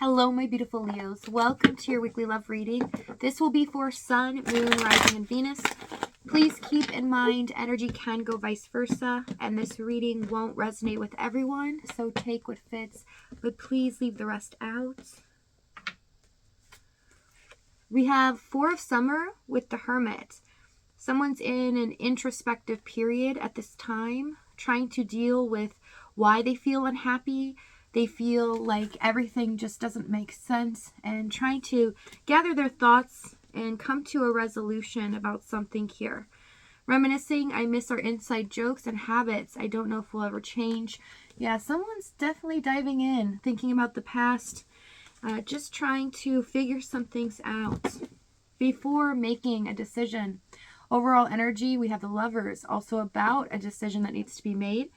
Hello, my beautiful Leos. Welcome to your weekly love reading. This will be for Sun, Moon, Rising, and Venus. Please keep in mind energy can go vice versa, and this reading won't resonate with everyone, so take what fits, but please leave the rest out. We have Four of Summer with the Hermit. Someone's in an introspective period at this time, trying to deal with why they feel unhappy. They feel like everything just doesn't make sense, and trying to gather their thoughts and come to a resolution about something here. Reminiscing, I miss our inside jokes and habits. I don't know if we'll ever change. Yeah, someone's definitely diving in, thinking about the past, just trying to figure some things out before making a decision. Overall energy, we have the Lovers, also about a decision that needs to be made.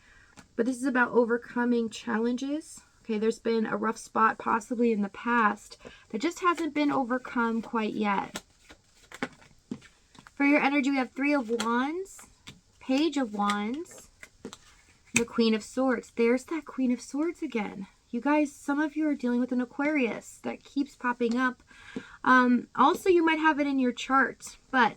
But this is about overcoming challenges. Okay, there's been a rough spot possibly in the past that just hasn't been overcome quite yet. For your energy, we have Three of Wands, Page of Wands, the Queen of Swords. There's that Queen of Swords again. You guys, some of you are dealing with an Aquarius that keeps popping up. Also, you might have it in your chart, but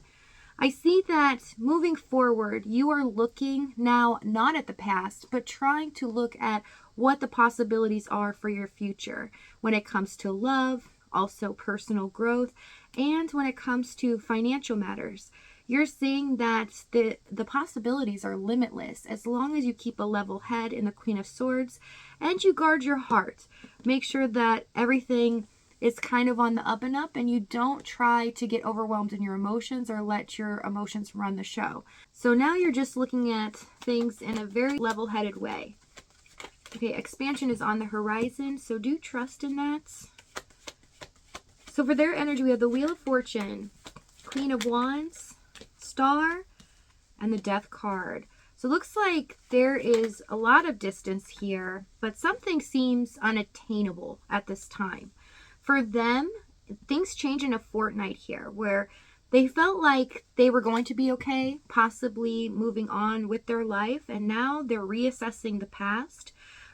I see that moving forward, you are looking now not at the past, but trying to look at what the possibilities are for your future when it comes to love, also personal growth, and when it comes to financial matters. You're seeing that the possibilities are limitless as long as you keep a level head in the Queen of Swords and you guard your heart. Make sure that everything is kind of on the up and up, and you don't try to get overwhelmed in your emotions or let your emotions run the show. So now you're just looking at things in a very level-headed way. Okay, expansion is on the horizon, so do trust in that. So for their energy, we have the Wheel of Fortune, Queen of Wands, Star, and the Death card. So it looks like there is a lot of distance here, but something seems unattainable at this time. For them, things change in a fortnight here where they felt like they were going to be okay, possibly moving on with their life, and now they're reassessing the past,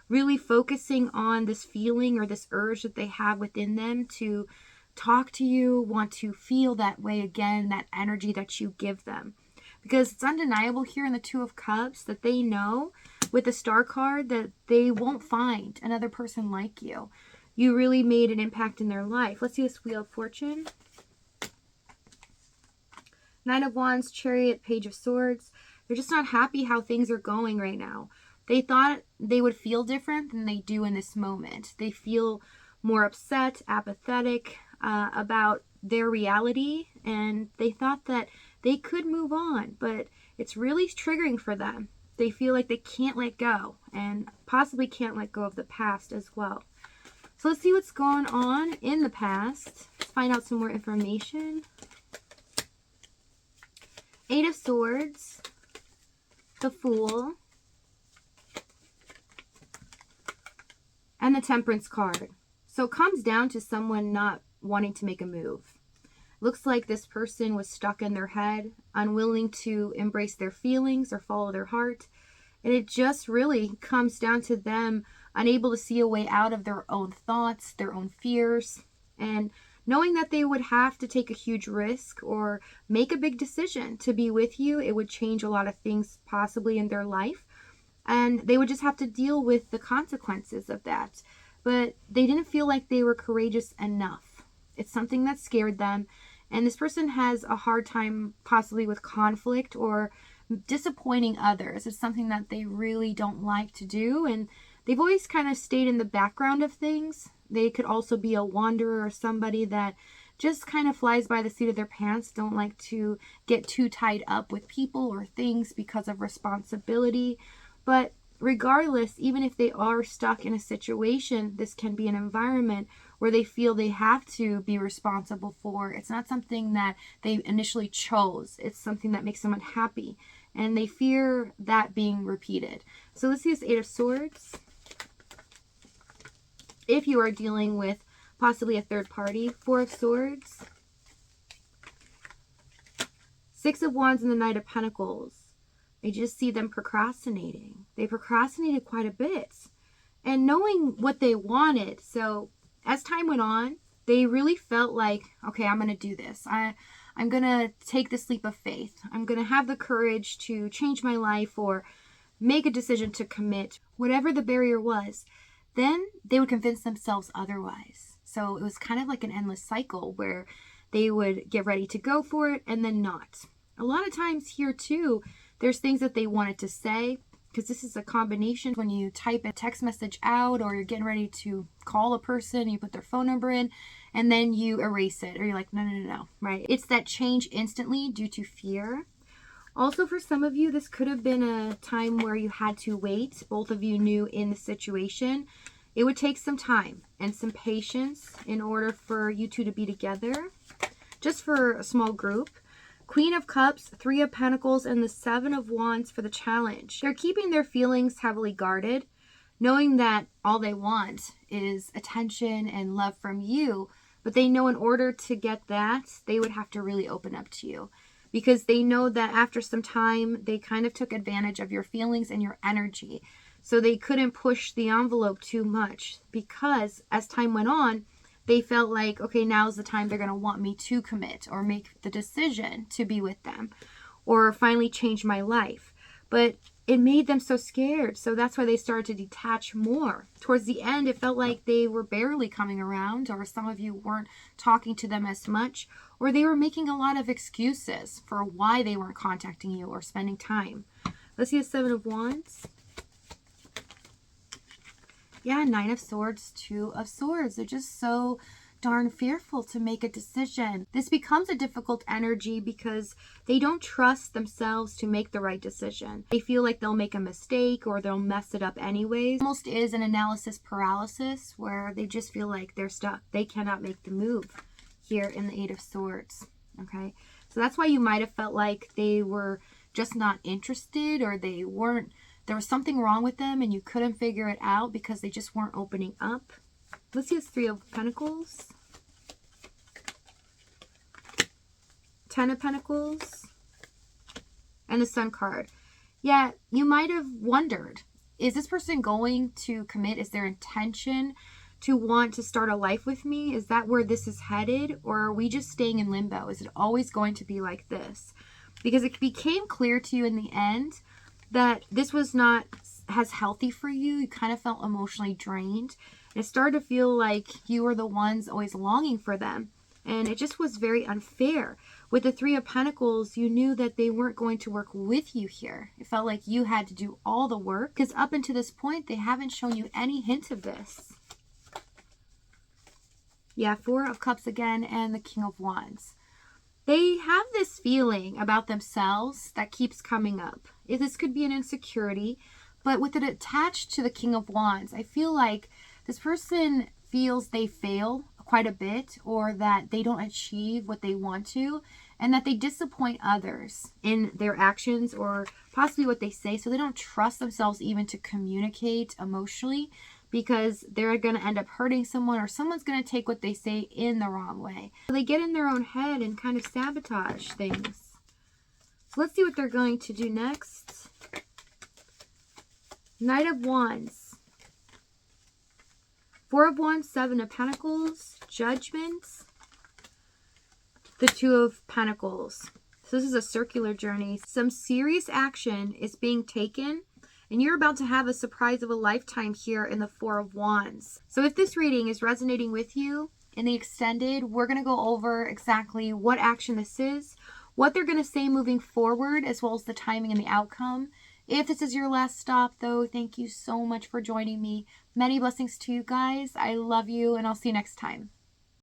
really focusing on this feeling or this urge that they have within them to talk to you, want to feel that way again, that energy that you give them. Because it's undeniable here in the Two of Cups that they know with the Star card that they won't find another person like you. You really made an impact in their life. Let's see this Wheel of Fortune. Nine of Wands, Chariot, Page of Swords. They're just not happy how things are going right now. They thought they would feel different than they do in this moment. They feel more upset, apathetic about their reality, and they thought that they could move on, but it's really triggering for them. They feel like they can't let go, and possibly can't let go of the past as well. So let's see what's going on in the past. Let's find out some more information. Eight of Swords, the Fool, and the Temperance card. So it comes down to someone not wanting to make a move. Looks like this person was stuck in their head, unwilling to embrace their feelings or follow their heart. And it just really comes down to them unable to see a way out of their own thoughts, their own fears, and knowing that they would have to take a huge risk or make a big decision to be with you. It would change a lot of things possibly in their life, and they would just have to deal with the consequences of that. But they didn't feel like they were courageous enough. It's something that scared them, and this person has a hard time possibly with conflict or disappointing others. It's something that they really don't like to do, and they've always kind of stayed in the background of things. They could also be a wanderer or somebody that just kind of flies by the seat of their pants, don't like to get too tied up with people or things because of responsibility. But regardless, even if they are stuck in a situation, this can be an environment where they feel they have to be responsible for. It's not something that they initially chose. It's something that makes them unhappy, and they fear that being repeated. So let's see this Eight of Swords. If you are dealing with possibly a third party, Four of Swords, Six of Wands, and the Knight of Pentacles. I just see them procrastinating. They procrastinated quite a bit. And knowing what they wanted, so As time went on, they really felt like, okay, I'm going to do this. I'm going to take this leap of faith. I'm going to have the courage to change my life or make a decision to commit, whatever the barrier was. Then they would convince themselves otherwise. So it was kind of like an endless cycle where they would get ready to go for it and then not. A lot of times here too, there's things that they wanted to say, because this is a combination when you type a text message out or you're getting ready to call a person, you put their phone number in and then you erase it, or you're like, no, right? It's that change instantly due to fear. Also, for some of you, this could have been a time where you had to wait. Both of you knew in the situation. It would take some time and some patience in order for you two to be together, just for a small group. Queen of Cups, Three of Pentacles, and the Seven of Wands for the challenge. They're keeping their feelings heavily guarded, knowing that all they want is attention and love from you, but they know in order to get that, they would have to really open up to you, because they know that after some time, they kind of took advantage of your feelings and your energy. So they couldn't push the envelope too much, because as time went on, they felt like, okay, now's the time they're going to want me to commit or make the decision to be with them or finally change my life. But it made them so scared. So that's why they started to detach more. Towards the end, it felt like they were barely coming around, or some of you weren't talking to them as much, or they were making a lot of excuses for why they weren't contacting you or spending time. Let's see the Seven of Wands. Yeah, Nine of Swords, Two of Swords. They're just so darn fearful to make a decision. This becomes a difficult energy because they don't trust themselves to make the right decision. They feel like they'll make a mistake or they'll mess it up anyways. It almost is an analysis paralysis where they just feel like they're stuck. They cannot make the move here in the Eight of Swords. Okay, so that's why you might have felt like they were just not interested, or there was something wrong with them and you couldn't figure it out because they just weren't opening up. Let's see this Three of Pentacles. Ten of Pentacles. And the Sun card. Yeah, you might have wondered, is this person going to commit? Is their intention to want to start a life with me? Is that where this is headed? Or are we just staying in limbo? Is it always going to be like this? Because it became clear to you in the end that this was not as healthy for you. You kind of felt emotionally drained. It started to feel like you were the ones always longing for them. And it just was very unfair. With the Three of Pentacles, you knew that they weren't going to work with you here. It felt like you had to do all the work, because up until this point, they haven't shown you any hint of this. Yeah, Four of Cups again, and the King of Wands. They have this feeling about themselves that keeps coming up. This could be an insecurity, but with it attached to the King of Wands, I feel like this person feels they fail quite a bit, or that they don't achieve what they want to, and that they disappoint others in their actions or possibly what they say. So they don't trust themselves even to communicate emotionally, because they're going to end up hurting someone, or someone's going to take what they say in the wrong way. So they get in their own head and kind of sabotage things. So let's see what they're going to do next. Knight of Wands. Four of Wands, Seven of Pentacles, Judgment, the Two of Pentacles. So this is a circular journey. Some serious action is being taken, and you're about to have a surprise of a lifetime here in the Four of Wands. So if this reading is resonating with you in the extended, we're going to go over exactly what action this is, what they're going to say moving forward, as well as the timing and the outcome. If this is your last stop, though, thank you so much for joining me. Many blessings to you guys. I love you, and I'll see you next time.